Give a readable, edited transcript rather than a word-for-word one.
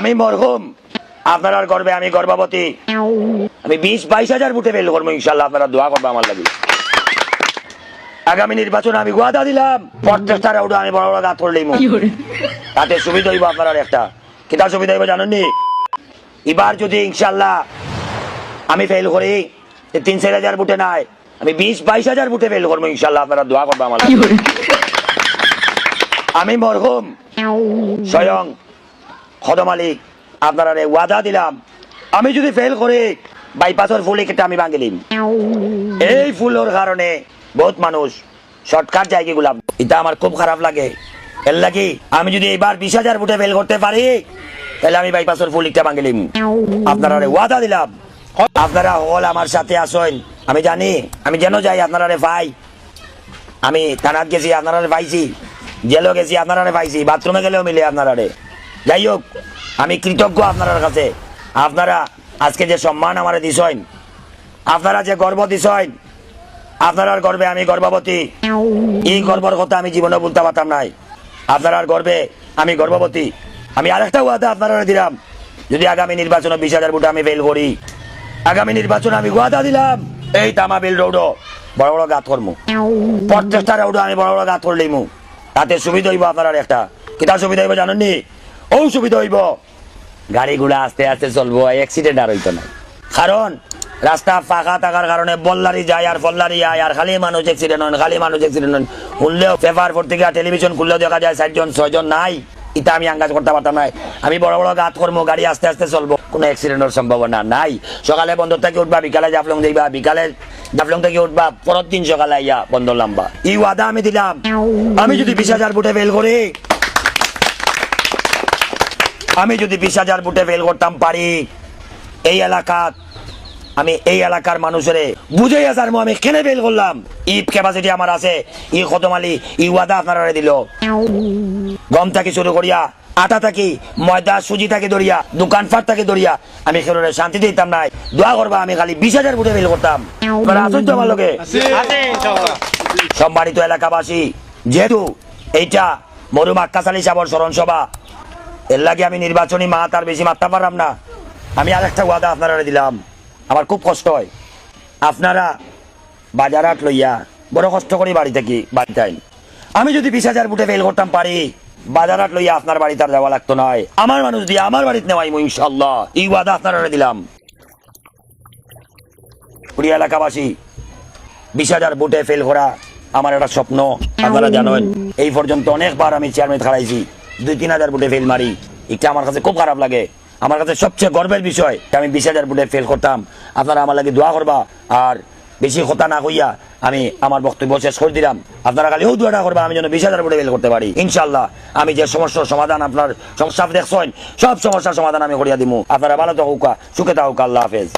আমি মরহুম, আপনার গর্বে আমি গর্ভবতী, আমি 20-22 ভোটে ফেল করবো ইনশাল্লাহ। আপনারা দোয়া করবো আমার লাগি। আগামী নির্বাচনে আমি ওয়াদা দিলাম প্রত্যেকটা রাউডে আমি বড় বড় গাছ করলেই তাতে সুবিধা হইব। আপনার একটা কিতা সুবিধা হইব জানেননি? এবার যদি ইনশাল্লাহ আমি ফেল করি 3-4 ভোটে নাই, আমি 20-22 ভোটে ফেল করবো ইনশাল্লাহ। আপনারা দোয়া করবো আমার লাগি। আমি মরহুম স্বয়ং খদম আলী আপনারা ওয়াদা দিলাম, আমি যদি ফেল করি বাইপাসের ফুল কেটে আমি ভাঙিলিম। এই ফুলের কারণে বহুত মানুষ শর্টকাট জায়গা গুলাম, এটা আমার খুব খারাপ লাগে। এর লাগি আমি যদি এবার 20,000 ভোটে ফেল করতে পারি তাহলে আমি বাইপাসের ফুল একটা ভাঙিলিম। আপনারা ওয়াদা দিলাম, আপনারা হল আমার সাথে আসেন। আমি জানি আমি যেন যাই আপনারা ভাই, আমি থানাত গেছি আপনারা পাইছি, জেলও গেছি আপনারা পাইছি, বাথরুমে গেলেও মিলে আপনারা। যাই হোক, আমি কৃতজ্ঞ আপনার কাছে। আপনারা আজকে যে সম্মান আমার দিছেন, আপনারা যে গর্ব দিছেন, আপনার গর্বে আমি গর্ভবতী। এই গর্বর কথা আমি জীবনে বলতে পারতাম নাই। আপনার গর্বে আমি গর্ভবতী। আমি আরেকটা ওয়াদা আপনারা দিলাম, যদি আগামী নির্বাচনে 20,000 ভোটে আমি ফেল করি, আগামী নির্বাচনে আমি ওয়াদা দিলাম এই তামাবিল রোড বড় বড় গাত করবো, প্রত্যেকটা রোড আমি বড় বড় গাত করলিম। তাতে সুবিধা হইব। আপনার একটা কিতা সুবিধা হইব জানেননি? ও সুবিধা হইব, গাড়িগুলা আস্তে আস্তে চলবো, অ্যাক্সিডেন্ট আর হইতো না। কারণ রাস্তা ফাঁকা থাকার কারণে বল্লারি যায় আর ফল্লারি আয়, আর খালি মানুষ অ্যাক্সিডেন্ট হন, খালি মানুষ অ্যাক্সিডেন্ট হন। শুনলেও পেপার পত্রিকা টেলিভিশন খুললেও দেখা যায় 4-6 নাই। এটা আমি আঙ্গাজ করতে পারতাম না। আমি বড় বড় গাত করবো, গাড়ি আস্তে আস্তে চলবো, কোনো অ্যাক্সিডেন্টের সম্ভাবনা নাই। সকালে বন্ধ থেকে উঠবা, বিকালে জাফলং যাইবা, বিকালে জাফলং থেকে উঠবা, পরের দিন সকালে আইয়া বন্ধ লাম্বা। এই ওয়াদা আমি দিলাম। আমি যদি 20,000 ভোটে ফেল করি, আমি যদি 20,000 ভোটে ফেল করতাম পারি, এই এলাকাত আমি এই এলাকার মানুষের বুঝে আসার আমি কেন ফেল করলাম, ঈদ ক্যাপাসিটি আমার আছে। ই খতম আলী ই ওয়াদা আপনারা দিল। গম থেকে শুরু করিয়া, আটা থাকি, ময়দা সুজি থেকে ধরিয়া, দোকানপাট থেকে ধরিয়া আমি খেলোরে শান্তি দিতাম নাই। দোয়া করবা আমি খালি 20,000 ভোটে ফেল করতাম। আসুন তো আমার লোকে। সম্মানিত এলাকাবাসী, যেহেতু এইটা মরুম আক্কাস আলী সাহেবের স্মরণ সভা, এর লাগে আমি নির্বাচনী মাত আর বেশি মারতে পারলাম না। আমি আরেকটা ওয়াদা আপনারা দিলাম, আমার খুব কষ্ট হয়। আপনারা বাজারহাট লইয়া বড় কষ্ট করি বাড়ি থেকে বাড়িতে, আমি যদি 20,000 ভোটে ফেল করতাম পারি, বাজারহাট লইয়া আপনার বাড়িতে আর যাওয়া লাগতো নয়, আমার মানুষ দিয়ে আমার বাড়িতে নেওয়াই ইনশাল্লাহ। এই ওয়াদা আপনারা দিলাম। প্রিয় এলাকাবাসী, 20,000 ভোটে ফেল করা আমার একটা স্বপ্ন। আপনারা জানেন এই পর্যন্ত অনেকবার আমি চেয়ারম্যান হারাইছি, 2-3 ভোটে ফেল মারি। এটা আমার কাছে খুব খারাপ লাগে। আমার কাছে সবচেয়ে গর্বের বিষয় আমি 20,000 ভোটে ফেল করতাম। আপনারা আমার লাগে দোয়া করবা। আর বেশি কথা না কইয়া আমি আমার বক্তব্য শেষ করে দিলাম। আপনারা খালি দোয়াটা করবা আমি যেন 20,000 ভোটে ফেল করতে পারি ইনশাল্লাহ। আমি যে সমস্যার সমাধান আপনার সমস্যা দেখছেন, সব সমস্যার সমাধান আমি করিয়া দিব। আপনারা ভালো থাকুক, সুখে থাকুক। আল্লাহ হাফেজ।